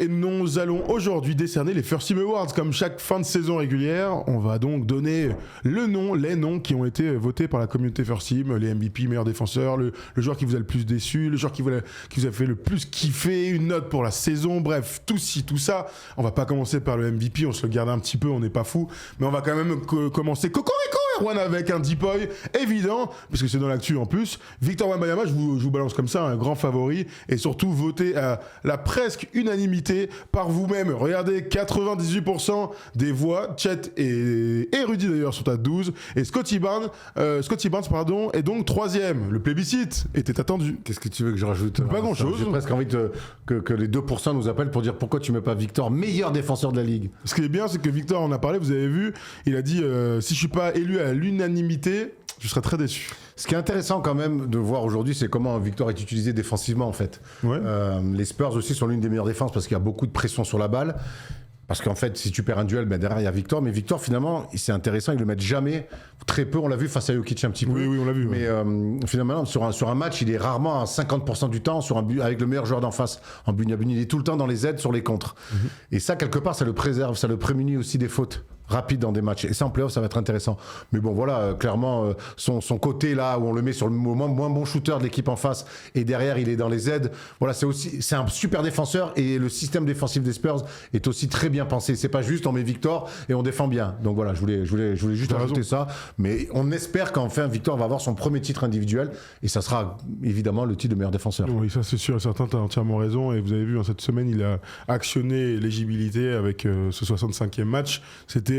et nous allons aujourd'hui décerner les First Team Awards. Comme chaque fin de saison régulière, on va donc donner les noms qui ont été votés par la communauté First Team, les MVP, meilleurs défenseurs, le joueur qui vous a le plus déçu, le joueur qui vous a fait le plus kiffer, une note pour la saison, bref, tout ça. On va pas commencer par le MVP, on se le garde un petit peu, on n'est pas fou, mais on va quand même commencer Cocorico Erwan avec un deep boy évident, puisque c'est dans l'actu en plus. Victor Wembanyama, je vous balance comme ça, un grand favori, et surtout voté à la presque unanimité par vous-même. Regardez, 98% des voix, Chet et Rudy d'ailleurs sont à 12, et Scotty Barnes est donc 3e. Le plébiscite était attendu. Qu'est-ce que tu veux que je rajoute? Pas grand-chose. J'ai presque envie que les 2% nous appellent pour dire pourquoi tu mets pas Victor, meilleur défenseur de la ligue. Ce qui est bien, c'est que Victor en a parlé, vous avez vu, il a dit si je suis pas élu à l'unanimité, je serais très déçu. Ce qui est intéressant quand même de voir aujourd'hui, c'est comment Victor est utilisé défensivement en fait. Ouais. Les Spurs aussi sont l'une des meilleures défenses parce qu'il y a beaucoup de pression sur la balle. Parce qu'en fait, si tu perds un duel, derrière il y a Victor. Mais Victor, finalement, c'est intéressant, ils le mettent jamais. Très peu, on l'a vu face à Jokic un petit peu. Oui, on l'a vu. Mais finalement, sur un match, il est rarement à 50% du temps avec le meilleur joueur d'en face. En Bunyamin, il est tout le temps dans les aides, sur les contres. Et ça, quelque part, ça le préserve, ça le prémunit aussi des fautes rapides dans des matchs. Et ça, en play-off, ça va être intéressant. Mais bon, voilà, clairement, son côté là, où on le met sur le moins bon shooter de l'équipe en face, et derrière, il est dans les aides. Voilà, c'est un super défenseur, et le système défensif des Spurs est aussi très bien pensé. C'est pas juste, on met Victor et on défend bien. Donc voilà, je voulais juste rajouter ça. Mais on espère qu'enfin, Victor va avoir son premier titre individuel, et ça sera évidemment le titre de meilleur défenseur. Oui, ça c'est sûr et certain, tu as entièrement raison. Et vous avez vu, cette semaine, il a actionné l'éligibilité avec ce 65e match. C'était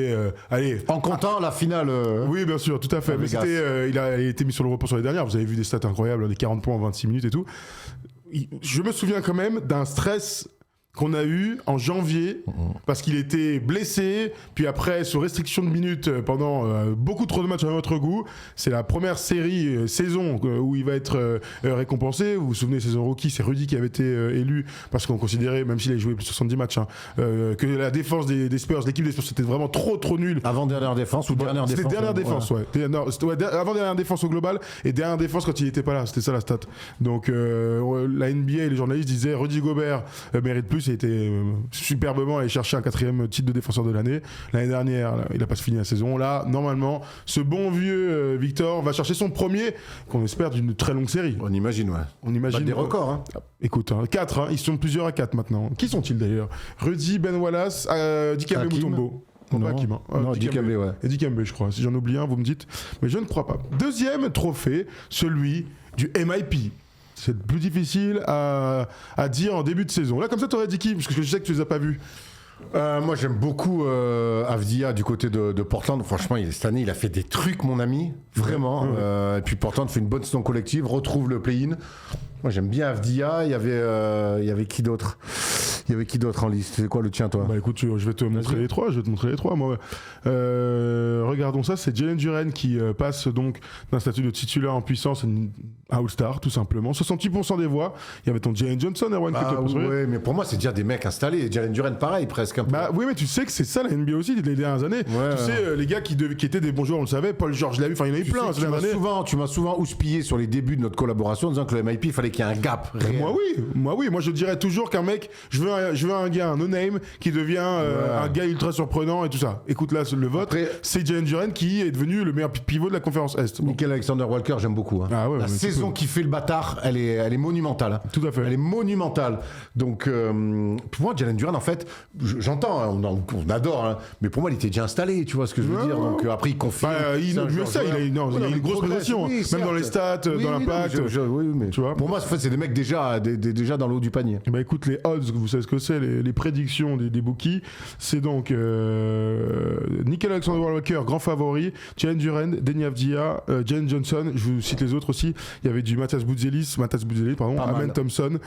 allez, en comptant la finale. Oui, bien sûr, tout à fait. Mais c'était, il a été mis sur le repos sur les dernières. Vous avez vu des stats incroyables, des 40 points en 26 minutes et tout. Je me souviens quand même d'un stress qu'on a eu en janvier parce qu'il était blessé, puis après sous restriction de minutes pendant beaucoup trop de matchs à notre goût. C'est la première saison où il va être récompensé. Vous vous souvenez, saison rookie, c'est Rudy qui avait été élu parce qu'on considérait, même s'il a joué plus de 70 matchs, que la défense des Spurs, l'équipe des Spurs, c'était vraiment trop nulle. Avant-dernière défense ou dernière défense? C'était dernière défense, ouais. Avant-dernière défense au global et dernière défense quand il n'était pas là. C'était ça la stat. Donc la NBA et les journalistes disaient Rudy Gobert mérite plus. Il était superbement allé chercher un 4e titre de défenseur de l'année. L'année dernière, là, il n'a pas fini la saison. Là, normalement, ce bon vieux Victor va chercher son premier, qu'on espère d'une très longue série. On imagine, ouais. On imagine des records. Hein. Écoute, 4, ils sont plusieurs à 4 maintenant. Qui sont-ils d'ailleurs? Rudy, Ben Wallace, Dikembe Mutombo. Dikembe, ouais. Et Dikembe, je crois. Si j'en oublie un, vous me dites. Mais je ne crois pas. Deuxième trophée, celui du MIP. C'est plus difficile à dire en début de saison. Là, comme ça, t'aurais dit qui? Parce que je sais que tu les as pas vus. Moi, j'aime beaucoup Avdia du côté de Portland. Franchement, cette année, il a fait des trucs, mon ami. Vraiment. Et puis Portland fait une bonne saison collective, retrouve le play-in. Moi, j'aime bien Avdia. Il y avait qui d'autre? Il y avait qui d'autre en liste? C'est quoi le tien, toi? Bah écoute, je vais te montrer les trois. Moi, regardons ça. C'est Jalen Duren qui passe donc d'un statut de titulaire en puissance à All-Star, tout simplement. 68% des voix. Il y avait ton Jalen Johnson, Erwan. Ouais, mais pour moi, c'est déjà des mecs installés. Jalen Duren, pareil, presque. Un peu. Bah oui, mais tu sais que c'est ça la NBA aussi les dernières années. Ouais, tu sais, les gars qui étaient des bons joueurs, on le savait. Paul George l'a vu. Enfin, il y en a eu plein. Tu m'as souvent houspillé sur les débuts de notre collaboration en disant que le MIP, il fallait qu'il y ait un gap. Moi, oui. Moi, je dirais toujours qu'un mec, je veux un gars, un no-name, qui devient un gars ultra surprenant et tout ça. Écoute, là, le vote, après, c'est Jalen Duren qui est devenu le meilleur pivot de la conférence Est. Nickel Alexander Walker, j'aime beaucoup. Hein. Ah ouais, la saison qui fait le bâtard, elle est monumentale. Hein. Tout à fait. Elle est monumentale. Donc, pour moi, Jalen Duren, en fait, j'entends, hein, on adore, hein, mais pour moi, il était déjà installé, tu vois ce que je veux dire. Donc, après, il confirme. Il a une grosse progression, même dans les stats, dans l'impact. Mais tu vois. Pour moi, en fait, c'est des mecs déjà dans le haut du panier. Bah écoute, les odds, vous savez ce que c'est, les prédictions des bookies, c'est donc Nickel Alexander Walker, grand favori, Jalen Duren, Deni Avdija, Jalen Johnson, je vous cite les autres aussi, il y avait du Matas Boudzelis, Amen Thompson,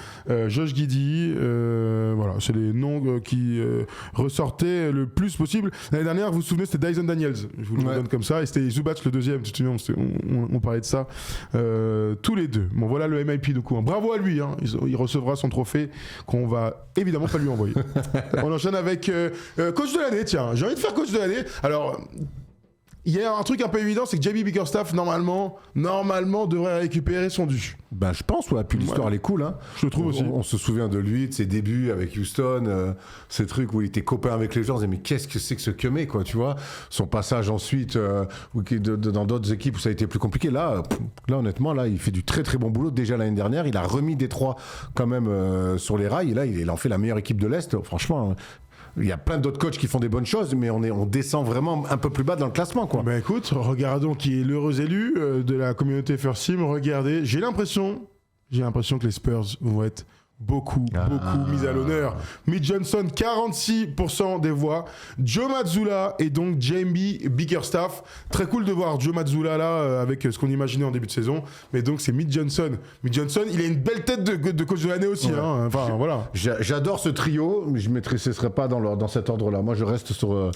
Josh Giddey, voilà, c'est les noms qui ressortaient le plus possible. L'année dernière, vous vous souvenez, c'était Dyson Daniels, je vous le donne comme ça, et c'était Zubac le deuxième, on parlait de ça, tous les deux. Bon, voilà le MIP du coup. Bravo à lui, hein. Il recevra son trophée qu'on va évidemment pas lui envoyer. On enchaîne avec coach de l'année, tiens. J'ai envie de faire coach de l'année. Alors, il y a un truc un peu évident, c'est que JB Bickerstaff, normalement, devrait récupérer son dû. Ben, je pense, ouais. Puis l'histoire, elle est cool. Hein. Je le trouve aussi. On se souvient de lui, de ses débuts avec Houston, ces trucs où il était copain avec les gens. On se disait, mais qu'est-ce que c'est que ce Kemé, quoi, tu vois. Son passage ensuite dans d'autres équipes où ça a été plus compliqué. Là, honnêtement, là, il fait du très très bon boulot. Déjà l'année dernière, il a remis Détroit quand même sur les rails. Et là, il en fait la meilleure équipe de l'Est. Franchement. Il y a plein d'autres coachs qui font des bonnes choses, mais on descend vraiment un peu plus bas dans le classement, quoi. Ben écoute, regardons qui est l'heureux élu de la communauté First Team. Regardez, j'ai l'impression que les Spurs vont être beaucoup mis à l'honneur. Mitch Johnson, 46% des voix. Joe Mazzulla et donc Jamie Bickerstaff. Très cool de voir Joe Mazzulla là avec ce qu'on imaginait en début de saison. Mais donc c'est Mitch Johnson. Mitch Johnson, il a une belle tête de coach de l'année aussi. Ouais. Hein. Enfin voilà. J'adore ce trio, mais je ne ce serait pas dans cet ordre-là. Moi je reste sur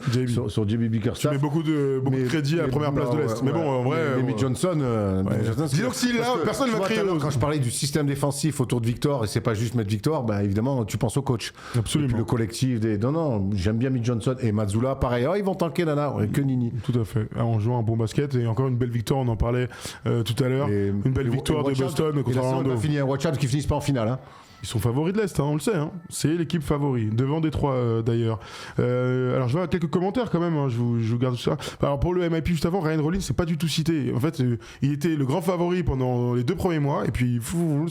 Jamie Bickerstaff. Tu mets beaucoup de crédit à la première place de l'Est. Mais bon, en vrai. Mais Mitch Johnson. Dis donc s'il est là, personne ne va crier. Quand je parlais du système défensif autour de Victor, et c'est pas juste mettre Victor, bah évidemment tu penses au coach. Absolument. Et puis le collectif non, j'aime bien Mitch Johnson et Mazzulla pareil. Ils vont tanker nana, que nini. Tout à fait. En jouant un bon basket et encore une belle victoire, on en parlait tout à l'heure. Une belle victoire de Boston contre Orlando. Fini un watch-out qui finissent pas en finale. Hein. Ils sont favoris de l'Est, hein, on le sait. Hein. C'est l'équipe favorite, devant Détroit d'ailleurs. Alors je vois quelques commentaires quand même, hein, je vous garde tout ça. Alors pour le MIP juste avant, Ryan Rollins c'est pas du tout cité. En fait, il était le grand favori pendant les 2 premiers mois, et puis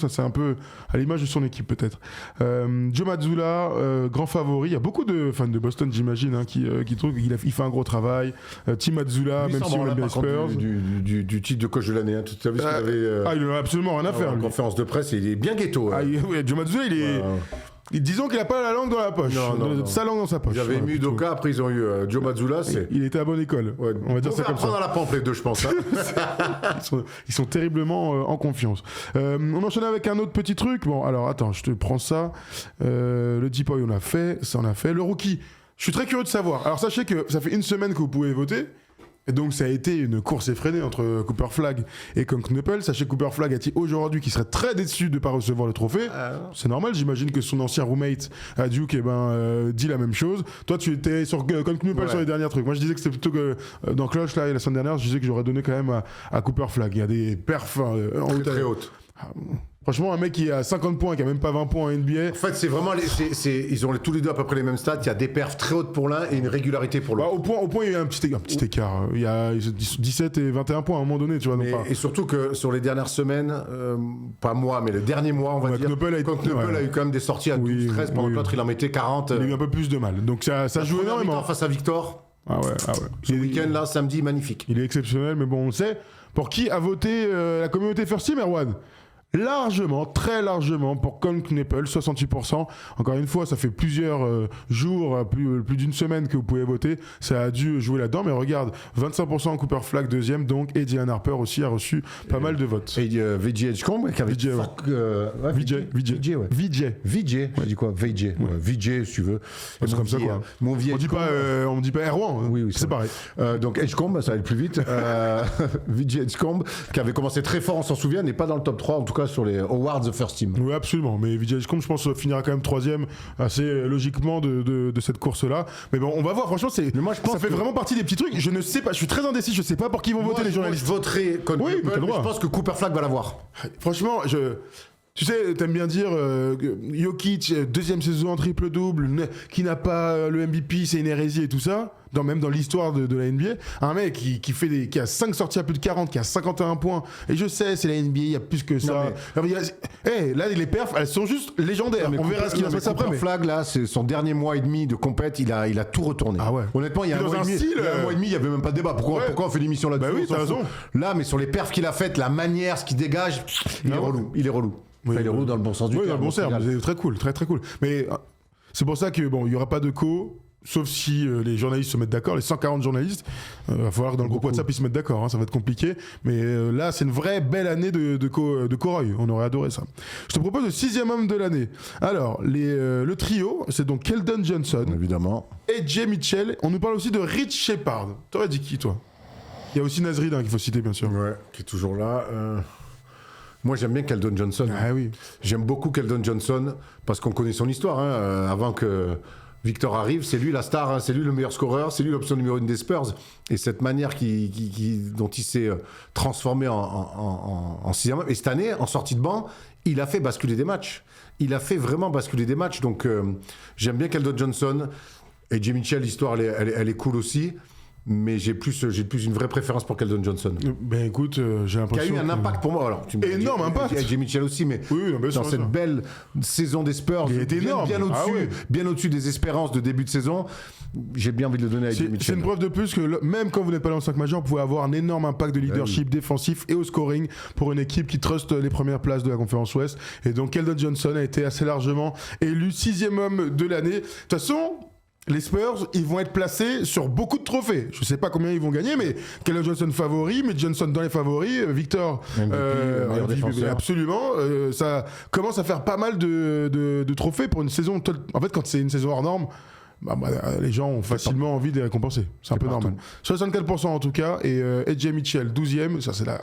ça c'est un peu à l'image de son équipe peut-être. Joe Mazzulla, grand favori. Il y a beaucoup de fans de Boston, j'imagine, hein, qui trouvent qu'il fait un gros travail. Tim Mazzulla, même si on aime bien les Spurs. Du titre de coach de l'année, hein. Tu as vu ce qu'il avait... il en a absolument rien à faire. En conférence de presse, il est bien ghetto. Joe Mazzulla, il est... Disons qu'il n'a pas la langue dans la poche. Sa langue dans sa poche. J'avais mis Udoka, après ils ont eu Joe Mazzulla. Il était à bonne école. Ouais. On va dire ça comme ça. On va apprendre à la pompe les deux, je pense. Hein. ils sont terriblement en confiance. On enchaîne avec un autre petit truc. Bon, alors attends, je te prends ça. Le Deep Boy, on a fait. Ça, on a fait. Le rookie, je suis très curieux de savoir. Alors sachez que ça fait 1 semaine que vous pouvez voter. Et donc ça a été une course effrénée entre Cooper Flagg et Con Knuppel. Sachez que Cooper Flagg a dit aujourd'hui qu'il serait très déçu de ne pas recevoir le trophée. C'est normal, j'imagine que son ancien roommate à Duke dit la même chose. Toi tu étais sur Con Knuppel sur les derniers trucs. Moi je disais que c'était plutôt que dans Clutch là, et la semaine dernière, je disais que j'aurais donné quand même à Cooper Flagg. Il y a des perfs très hautes. Franchement, un mec qui a 50 points, qui a même pas 20 points en NBA. En fait, c'est vraiment ils ont tous les deux à peu près les mêmes stats. Il y a des perfs très hautes pour l'un et une régularité pour l'autre. Au point, il y a un petit écart. Il y a 17 et 21 points à un moment donné, tu vois. Et surtout que sur les dernières semaines, pas moi, mais le dernier mois, on va dire, Knuppel a eu quand même des sorties à 12-13, pendant que l'autre, il en mettait 40. Il a eu un peu plus de mal. Donc ça joue énormément. Face à Victor. Ah ouais. Ce week-end là, samedi, magnifique. Il est exceptionnel, mais bon, on le sait. Pour qui a voté la communauté First Team, Erwan ? Largement, très largement pour Con Knuppel, 68%. Encore une fois, ça fait plusieurs jours, plus d'une semaine que vous pouvez voter. Ça a dû jouer là-dedans, mais regarde, 25% Cooper Flagg deuxième, donc, et Dylan Harper aussi a reçu pas mal de votes. Et VJ Edgecombe, qui avait VJ, je dis quoi VJ, VJ si tu veux. C'est comme ça quoi. On dit pas Erwan, oui, c'est pareil. Donc Edgecombe, ça va aller plus vite. VJ Edgecombe, qui avait commencé très fort, on s'en souvient, n'est pas dans le top 3, en tout cas sur les Awards of First Team. Oui, absolument. Mais VJ Edgecombe, je pense, finira quand même 3ème assez logiquement de cette course-là. Mais bon, on va voir. Franchement, ça fait vraiment partie des petits trucs. Je ne sais pas. Je suis très indécis. Je ne sais pas pour qui vont voter les journalistes. Je voterai Con Knuppel, mais je pense que Cooper Flagg va l'avoir. Franchement, tu sais, t'aimes bien dire Jokic, 2e saison en triple-double, qui n'a pas le MVP, c'est une hérésie et tout ça. Même dans l'histoire de la NBA, un mec qui a 5 sorties à plus de 40, qui a 51 points, et je sais, c'est la NBA, il y a plus que ça. Là, les perfs, elles sont juste légendaires. On verra ce qu'il va se passer après. Flag, là, c'est son dernier mois et demi de compète, il a tout retourné. Ah ouais. Honnêtement, il y a un mois et demi, il n'y avait même pas de débat. Pourquoi on fait l'émission là-dessus? Bah oui, t'as raison. Là, mais sur les perfs qu'il a faites, la manière, ce qu'il dégage, il est relou. Il est relou. Oui, il est relou dans le bon sens du terme. Oui, dans le bon terme, c'est très cool, très très cool. Mais c'est pour ça que il n'y aura pas de sauf si les journalistes se mettent d'accord, les 140 journalistes, va falloir que dans le groupe WhatsApp ils se mettent d'accord, hein, ça va être compliqué, mais là c'est une vraie belle année de Coroy, on aurait adoré ça. Je te propose le 6e homme de l'année. Alors, le trio, c'est donc Keldon Johnson, évidemment, et Jay Mitchell. On nous parle aussi de Rich Shepard. T'aurais dit qui, toi? Il y a aussi Nasrid qu'il faut citer, bien sûr. Ouais, qui est toujours là. Moi, j'aime bien Keldon Johnson. Ah oui. J'aime beaucoup Keldon Johnson parce qu'on connaît son histoire. Avant que Victor arrive, c'est lui la star, hein, c'est lui le meilleur scoreur, c'est lui l'option numéro 1 des Spurs. Et cette manière dont il s'est transformé en sixième homme. Et cette année, en sortie de banc, il a fait basculer des matchs. Il a fait vraiment basculer des matchs. Donc j'aime bien Keldon Johnson. Et Jay Mitchell, l'histoire, elle est cool aussi. Mais j'ai plus une vraie préférence pour Keldon Johnson. Ben écoute, j'ai l'impression. Qui a eu un impact pour moi. Alors, énorme impact. Jay Mitchell aussi, mais oui, dans cette belle saison des Spurs, il est énorme. Bien au-dessus des espérances de début de saison. J'ai bien envie de le donner à Jay Mitchell. C'est une preuve de plus que même quand vous n'êtes pas dans le 5 majeur, vous pouvez avoir un énorme impact de leadership défensif et au scoring pour une équipe qui truste les premières places de la conférence Ouest. Et donc Keldon Johnson a été assez largement élu 6e homme de l'année. De toute façon, les Spurs, ils vont être placés sur beaucoup de trophées. Je ne sais pas combien ils vont gagner, mais Keldon Johnson favori, mais Johnson dans les favoris, Victor meilleur défenseur. Absolument. Ça commence à faire pas mal de trophées pour une saison. En fait, quand c'est une saison hors norme, les gens ont facilement envie de les récompenser. C'est un peu normal. 64% en tout cas. Et AJ Mitchell, 12e. Ça, c'est la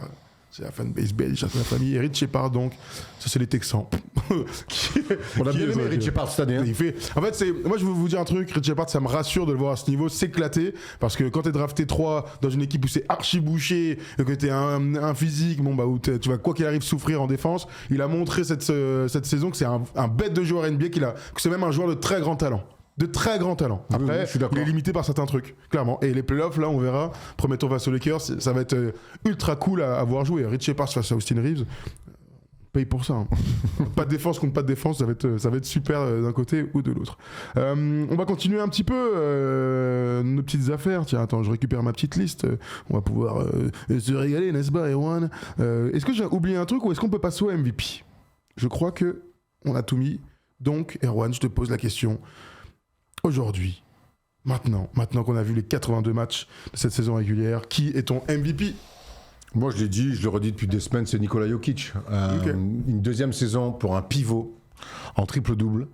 fanbase belge, c'est la famille. Et Rich Shepard, donc, ça, c'est les Texans. On a bien aimé Rich Shepard cette année. En fait, moi, je veux vous dire un truc. Rich Shepard, ça me rassure de le voir à ce niveau s'éclater. Parce que quand t'es drafté 3 dans une équipe où c'est archi bouché, que t'es un physique, où tu vas, quoi qu'il arrive, souffrir en défense, il a montré cette saison que c'est un bête de joueur NBA, que c'est même un joueur de très grand talent. De très grand talent. Après, il est limité par certains trucs, clairement. Et les playoffs, là, on verra. Premier tour face aux Lakers, ça va être ultra cool à voir jouer. Rich Shepard face à Austin Reeves, paye pour ça. Hein. Pas de défense contre pas de défense, ça va être super d'un côté ou de l'autre. On va continuer un petit peu nos petites affaires. Tiens, attends, je récupère ma petite liste. On va pouvoir se régaler, n'est-ce pas, Erwan? Est-ce que j'ai oublié un truc ou est-ce qu'on peut passer au MVP? Je crois que on a tout mis. Donc, Erwan, je te pose la question. Aujourd'hui, maintenant qu'on a vu les 82 matchs de cette saison régulière, qui est ton MVP? Moi, je l'ai dit, je le redis depuis des semaines, c'est Nikola Jokic. Une deuxième saison pour un pivot en triple-double.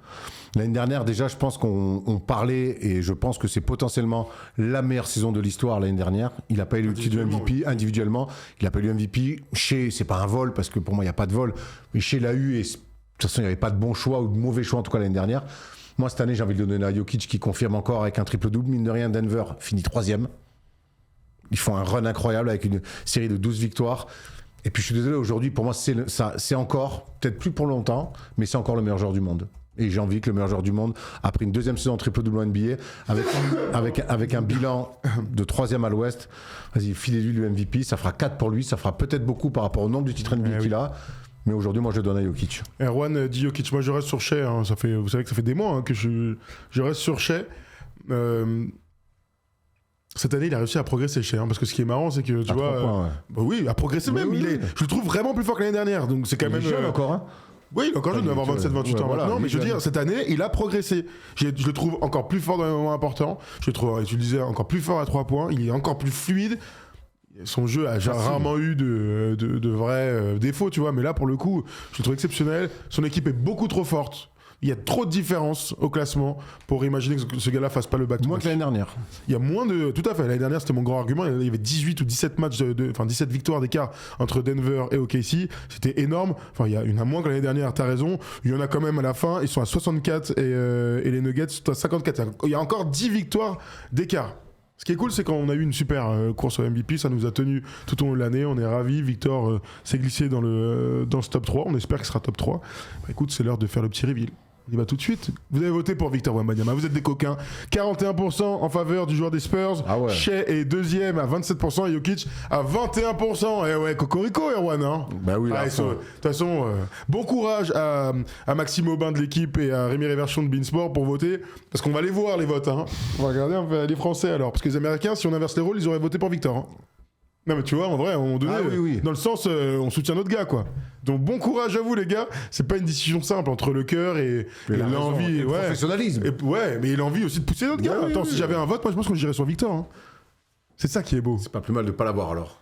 L'année dernière, déjà, je pense qu'on parlait, et je pense que c'est potentiellement la meilleure saison de l'histoire l'année dernière. Il n'a pas eu le titre de MVP individuellement. Il n'a pas eu le MVP. C'est pas un vol, parce que pour moi, il n'y a pas de vol. Mais chez l'a eu, et de toute façon, il n'y avait pas de bon choix ou de mauvais choix, en tout cas l'année dernière. Moi, cette année, j'ai envie de le donner à Jokic qui confirme encore avec un triple-double. Mine de rien, Denver finit 3e. Ils font un run incroyable avec une série de 12 victoires. Et puis, je suis désolé, aujourd'hui, pour moi, c'est encore, peut-être plus pour longtemps, mais c'est encore le meilleur joueur du monde. Et j'ai envie que le meilleur joueur du monde, après une deuxième saison triple-double en NBA, avec un bilan de 3e à l'Ouest, vas-y, filez-lui le MVP. Ça fera 4 pour lui. Ça fera peut-être beaucoup par rapport au nombre de titres NBA qu'il a. Mais aujourd'hui, moi, je le donne à Jokic. Erwan dit Jokic. Moi, je reste sur Shai. Hein. Vous savez que ça fait des mois que je reste sur Shai. Cette année, il a réussi à progresser, Shai. Parce que ce qui est marrant, c'est que, tu vois... oui, à progresser même. Oui. Je le trouve vraiment plus fort que l'année dernière. Donc, c'est quand même... jeune encore, hein. Oui, il est encore jeune, il doit avoir 27-28 ans maintenant. Mais je veux dire, cette année, il a progressé. Je le trouve encore plus fort dans les moments importants. Je le trouve, tu le disais, encore plus fort à 3 points. Il est encore plus fluide. Son jeu a rarement eu de vrais défauts, tu vois, mais là pour le coup, je le trouve exceptionnel. Son équipe est beaucoup trop forte. Il y a trop de différences au classement pour imaginer que ce gars-là fasse pas le back-to-back. Moins que l'année dernière. Il y a moins de. Tout à fait. L'année dernière, c'était mon grand argument. Il y avait 18 ou 17 matchs, 17 victoires d'écart entre Denver et OKC. C'était énorme. Enfin, il y en a moins que l'année dernière. T'as raison. Il y en a quand même à la fin. Ils sont à 64 et les Nuggets sont à 54. Il y a encore 10 victoires d'écart. Ce qui est cool, c'est quand on a eu une super course au MVP, ça nous a tenu tout au long de l'année, on est ravis. Victor s'est glissé dans ce top 3, on espère qu'il sera top 3. Écoute, c'est l'heure de faire le petit reveal. On y va tout de suite. Vous avez voté pour Victor Wembanyama, vous êtes des coquins. 41% en faveur du joueur des Spurs. Ah ouais. Shai est deuxième à 27% et Jokic à 21%. Et ouais, cocorico, Erwan. Hein. Bah oui, de toute façon, bon courage à Maxime Aubin de l'équipe et à Rémi Réverchon de Beansport pour voter. Parce qu'on va les voir, les votes. Hein. On va regarder les Français alors. Parce que les Américains, si on inverse les rôles, ils auraient voté pour Victor. Hein. Non mais tu vois, en vrai, à un moment donné, dans le sens, on soutient notre gars, quoi. Donc bon courage à vous, les gars. C'est pas une décision simple entre le cœur et l'envie. Le professionnalisme. Mais l'envie aussi de pousser notre gars. Attends, si j'avais un vote, moi je pense qu'on irait sur Victor. Hein. C'est ça qui est beau. C'est pas plus mal de pas l'avoir alors.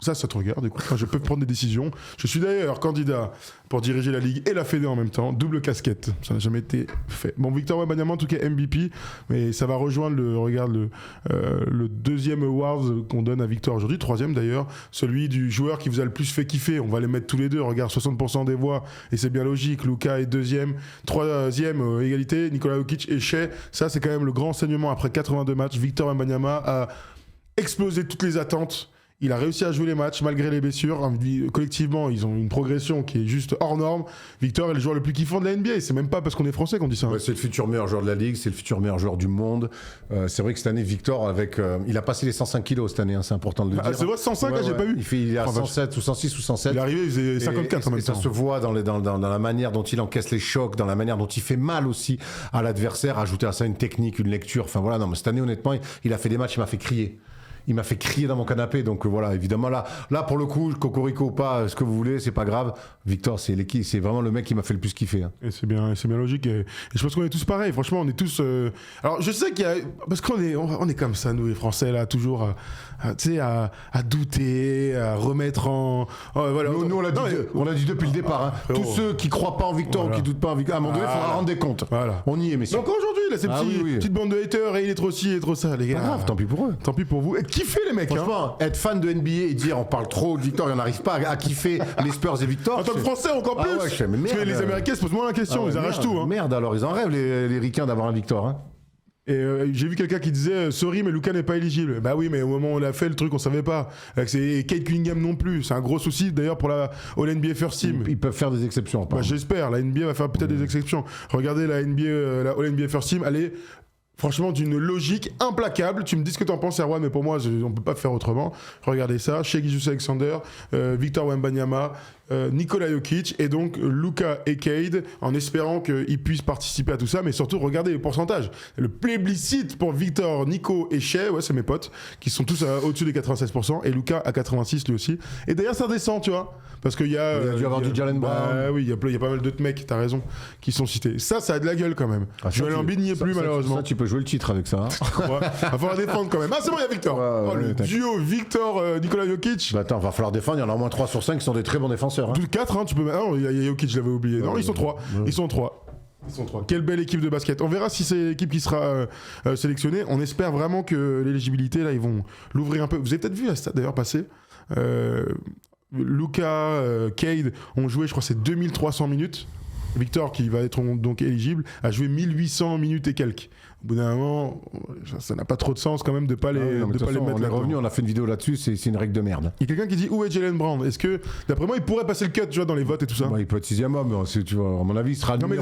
Ça te regarde, écoute, je peux prendre des décisions. Je suis d'ailleurs candidat pour diriger la Ligue et la Fédé en même temps. Double casquette, ça n'a jamais été fait. Bon, Victor Wembanyama, en tout cas MVP, mais ça va rejoindre le deuxième award qu'on donne à Victor aujourd'hui, troisième d'ailleurs, celui du joueur qui vous a le plus fait kiffer. On va les mettre tous les deux, regarde, 60% des voix, et c'est bien logique. Luka est deuxième, troisième, égalité, Nikola Jokic et Shai. Ça, c'est quand même le grand enseignement après 82 matchs. Victor Wembanyama a explosé toutes les attentes. Il a réussi à jouer les matchs malgré les blessures. Collectivement, ils ont une progression qui est juste hors norme. Victor est le joueur le plus kiffant de la NBA. C'est même pas parce qu'on est français qu'on dit ça. Ouais, c'est le futur meilleur joueur de la Ligue, c'est le futur meilleur joueur du monde. C'est vrai que cette année, Victor, il a passé les 105 kilos cette année, c'est important de le dire. C'est vrai, 105, j'ai pas eu. Il est à 107 ou 106 ou 107. Il est arrivé, il faisait 54 en même temps. Ça se voit dans la manière dont il encaisse les chocs, dans la manière dont il fait mal aussi à l'adversaire. Ajouter à ça une technique, une lecture. Enfin voilà, non, mais cette année, honnêtement, il a fait des matchs, il m'a fait crier. Il m'a fait crier dans mon canapé, donc voilà, évidemment là pour le coup, cocorico ou pas, ce que vous voulez, c'est pas grave. Victor, c'est vraiment le mec qui m'a fait le plus kiffer. Hein. Et c'est bien logique. Et je pense qu'on est tous pareils. Franchement, on est tous. Alors, je sais qu'il y a parce qu'on est comme ça, nous les Français là, toujours, à douter, à remettre en. Voilà. Nous, on l'a dit depuis le départ. Hein. Tous ceux qui croient pas en Victor ou qui doutent pas en Victor, à un moment donné, il faudra rendre des comptes. Voilà. On y est, messieurs. Donc aujourd'hui, là, ces petite bande de haters, et il est trop ci, il est trop ça, les gars. Pas grave, tant pis pour eux. Tant pis pour vous. Et kiffez les mecs. Franchement, être fan de NBA et dire on parle trop de Victor et on n'arrive pas à kiffer les Spurs et Victor. En tant que Français, encore plus. Ouais, merde, parce que les Américains se posent moins la question, ils arrachent tout. Hein. Merde, alors ils en rêvent les ricains d'avoir un Victor. Hein. Et j'ai vu quelqu'un qui disait sorry mais Luka n'est pas éligible. Bah oui, mais au moment où on a fait le truc on savait pas. Et Kate Cunningham non plus. C'est un gros souci d'ailleurs pour la All-NBA First Team. Ils peuvent faire des exceptions. Bah, j'espère. La NBA va faire peut-être des exceptions. Regardez la NBA, la All-NBA First Team. Elle est franchement d'une logique implacable. Tu me dis ce que t'en penses, Erwan, mais pour moi on peut pas faire autrement. Regardez ça. Shai Gilgeous-Alexander, Victor Wembanyama, Nikola Jokic et donc Luka et Cade, en espérant qu'ils puissent participer à tout ça, mais surtout regardez les pourcentages. Le plébiscite pour Victor, Nico et Shai, ouais c'est mes potes, qui sont tous au-dessus des 96%, et Luka à 86% lui aussi. Et d'ailleurs ça descend, tu vois, parce qu'il y a... Il y a dû avoir du Jalen Brown. Oui, il y a pas mal d'autres mecs, t'as raison, qui sont cités. Ça a de la gueule quand même. Joel Embiid n'y est plus malheureusement. Ça tu peux jouer le titre avec ça. Hein. Va falloir défendre quand même. Ah c'est bon, il y a Victor. Le duo Victor, Nikola Jokic. Bah attends, va falloir défendre, il y en a au moins 3 sur 5 qui sont des très bons défenseurs. Hein. 4, hein, tu peux... Ah non, il y a Jokic, je l'avais oublié. Non, ils sont 3. Ils sont 3. Quelle belle équipe de basket. On verra si c'est l'équipe qui sera sélectionnée. On espère vraiment que l'éligibilité, là, ils vont l'ouvrir un peu. Vous avez peut-être vu la stat d'ailleurs passer. Luka, Cade ont joué, je crois, c'est 2300 minutes. Victor, qui va être donc éligible, a joué 1800 minutes et quelques. Au bout d'un moment, ça n'a pas trop de sens quand même de pas les mettre là. On est revenu, on a fait une vidéo là-dessus, c'est une règle de merde. Il y a quelqu'un qui dit où est Jalen Brown. Est-ce que, d'après moi, il pourrait passer le cut, tu vois, dans les votes et tout ça? Il peut être 6ème homme, mais tu vois, à mon avis, il sera. Non mais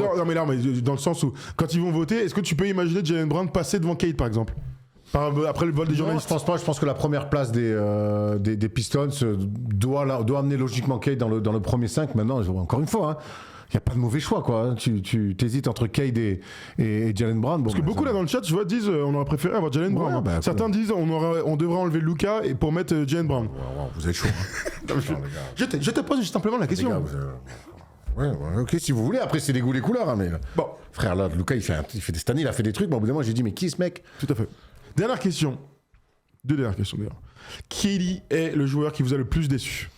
dans le sens où, quand ils vont voter, est-ce que tu peux imaginer Jalen Brown passer devant Cade, par exemple? Après le vote des journalistes. Je pense pas. Je pense que la première place des Pistons doit amener logiquement Cade dans le premier 5. Maintenant, encore une fois, il n'y a pas de mauvais choix, quoi. Tu t'hésites entre Cade et Jalen Brown. Parce que beaucoup là dans le chat, je vois, disent on aurait préféré avoir Jalen Brown. Bah, certains disent on devrait enlever Luka et pour mettre Jalen Brown. Vous êtes chaud. Je te pose simplement la question. Ouais, ok, si vous voulez. Après, c'est les goûts, les couleurs. Hein, mais bon, frère, là, Luka, il fait cette année, il a fait des trucs. Bon, au bout d'un moment, j'ai dit, mais qui est ce mec? Tout à fait. Dernière question. Deux dernières questions d'ailleurs. Qui est le joueur qui vous a le plus déçu?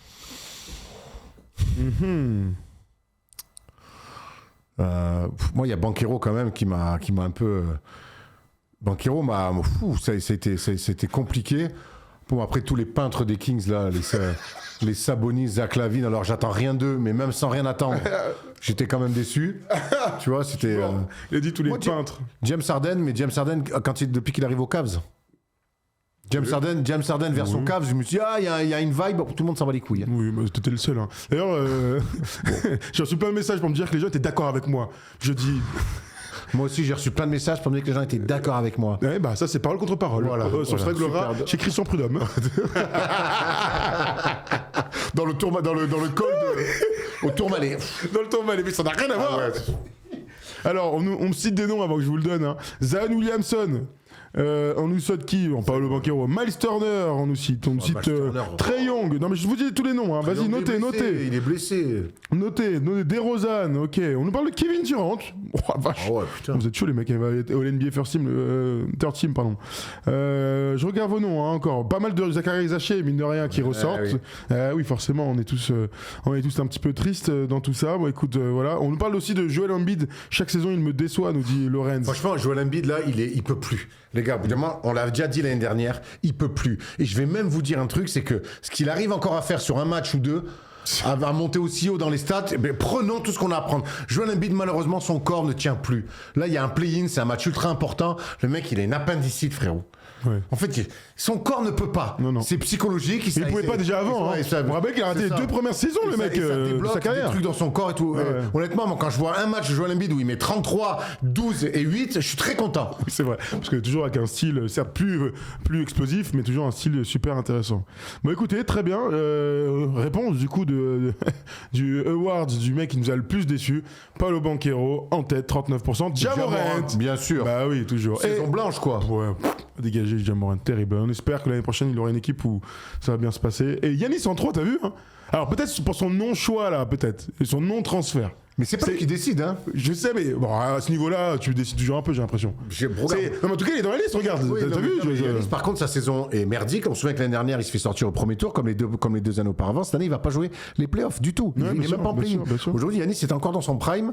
Moi, il y a Banchero quand même qui m'a un peu. Banchero c'était compliqué. Bon, après tous les peintres des Kings là, les Sabonis, Zach LaVine, alors j'attends rien d'eux, mais même sans rien attendre, j'étais quand même déçu. Tu vois, c'était. Il a dit tous les peintres. James Harden, depuis qu'il arrive aux Cavs. James Harden version Cavs, je me suis dit, il y a une vibe, tout le monde s'en bat les couilles. Oui, mais t'étais le seul. Hein. D'ailleurs, j'ai reçu plein de messages pour me dire que les gens étaient d'accord avec moi. Je dis. Moi aussi, j'ai reçu plein de messages pour me dire que les gens étaient d'accord avec moi. Ouais, bah ça, c'est parole contre parole. Ça se réglera chez Christian Prudhomme. dans le col au Tourmalet. Dans le Tourmalet, mais ça n'a rien à voir. Ouais. Alors, on me cite des noms avant que je vous le donne. Zion Williamson, On nous cite qui? Paolo Banchero, Miles Turner, on nous cite. On nous cite Trae Young. Non, mais je vous dis tous les noms. Hein. Vas-y, notez. Il est blessé. Notez. DeRozan, ok. On nous parle de Kevin Durant. Oh, vache. Oh ouais, putain. Vous êtes chaud, les mecs. Il va être au NBA First Team, Third Team, pardon. Je regarde vos noms, hein, encore. Pas mal de Zachary Zaché, mine de rien, qui ressortent. Oui, forcément, on est tous un petit peu tristes dans tout ça. Bon, écoute, voilà. On nous parle aussi de Joel Embiid. Chaque saison, il me déçoit, nous dit Lorenz. Franchement, Joel Embiid, là, il peut plus. Les gars, évidemment, on l'a déjà dit l'année dernière, il peut plus. Et je vais même vous dire un truc, c'est que ce qu'il arrive encore à faire sur un match ou deux, à monter aussi haut dans les stats, prenons tout ce qu'on a à prendre. Joel Embiid, malheureusement, son corps ne tient plus. Là, il y a un play-in, c'est un match ultra important. Le mec, il a une appendicite, frérot. Ouais. En fait, son corps ne peut pas. Non. C'est psychologique. Il ne pouvait pas déjà avant. Hein. Je me rappelle qu'il a raté les 2 premières saisons, le mec, de sa carrière. Des trucs dans son corps et tout. Ouais. Honnêtement, moi, quand je vois un match de Joel Embiid où il met 33, 12 et 8, je suis très content. Oui, c'est vrai. Parce que toujours avec un style, certes plus explosif, mais toujours un style super intéressant. Bon, écoutez, très bien. Réponse du coup du Awards du mec qui nous a le plus déçu. Paolo Banchero en tête, 39%. Ja Morant. Bien sûr. Bah oui, toujours. Saison blanche, quoi. Ouais, dégagé Ja Morant, terrible. On espère que l'année prochaine, il aura une équipe où ça va bien se passer. Et Giannis en 3, t'as vu, hein? Alors peut-être pour son non-choix, là, peut-être. Et son non-transfert. Mais c'est pas lui qui décide, hein. Je sais, mais bon, à ce niveau-là, tu décides toujours un peu, j'ai l'impression. Non, mais en tout cas, il est dans la liste, regarde. Oui, t'as vu Giannis, par contre, sa saison est merdique. On se souvient que l'année dernière, il se fait sortir au premier tour, comme les deux années auparavant. Cette année, il va pas jouer les playoffs du tout. Il n'est même pas en play-in. Aujourd'hui, Giannis est encore dans son prime.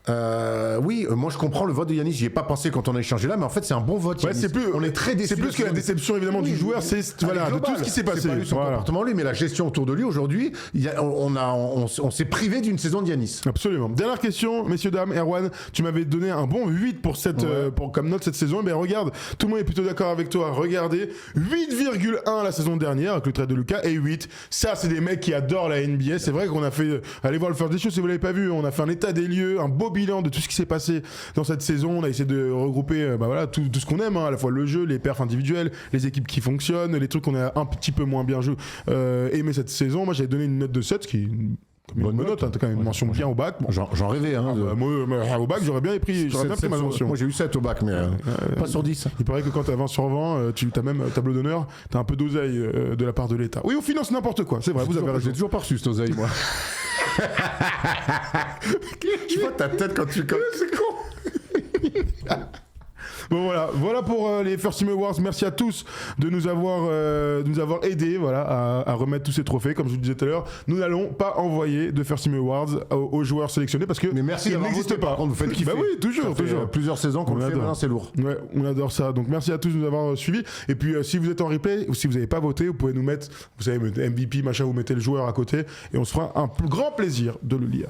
Moi je comprends le vote de Giannis, j'y ai pas pensé quand on a échangé là, mais en fait c'est un bon vote. Ouais, on est très déçus. C'est plus que la déception évidemment du joueur, c'est voilà, de tout ce qui s'est passé. C'est pas lui son comportement lui, mais la gestion autour de lui aujourd'hui, on s'est privé d'une saison de Giannis. Absolument. Dernière question, messieurs dames. Erwan, tu m'avais donné un bon 8 pour comme note cette saison. Et bien regarde, tout le monde est plutôt d'accord avec toi. Regardez, 8,1 la saison dernière avec le trade de Lucas et 8. Ça c'est des mecs qui adorent la NBA. C'est vrai qu'on a fait, allez voir le First Day Show si vous l'avez pas vu. On a fait un état des lieux, un beau bilan de tout ce qui s'est passé dans cette saison. On a essayé de regrouper tout ce qu'on aime, hein, à la fois le jeu, les perfs individuels, les équipes qui fonctionnent, les trucs qu'on a un petit peu moins bien aimé cette saison. Moi j'avais donné une note de 7, ce qui est une bonne note, hein, t'as quand même une mention bien au bac. Bon. J'en rêvais. Hein, moi, au bac, j'aurais bien pris ma mention. Moi j'ai eu 7 au bac, mais pas sur 10. Il paraît que quand t'as 20 sur 20, tu as même tableau d'honneur, t'as un peu d'oseille de la part de l'État. Oui, on finance n'importe quoi, c'est vrai, vous avez raison. J'ai toujours pas reçu cette oseille, moi. Je vois ta tête quand tu... C'est con. Bon voilà pour les First Team Awards. Merci à tous de nous avoir aidés à remettre tous ces trophées. Comme je vous le disais tout à l'heure, nous n'allons pas envoyer de First Team Awards aux joueurs sélectionnés parce que mais merci ils n'existent pas. Vous faites kiffer. Bah oui, toujours. Plusieurs saisons qu'on le fait, maintenant c'est lourd. Ouais, on adore ça. Donc merci à tous de nous avoir suivis. Et puis si vous êtes en replay ou si vous n'avez pas voté, vous pouvez nous mettre, vous savez, MVP machin, vous mettez le joueur à côté et on se fera un grand plaisir de le lire.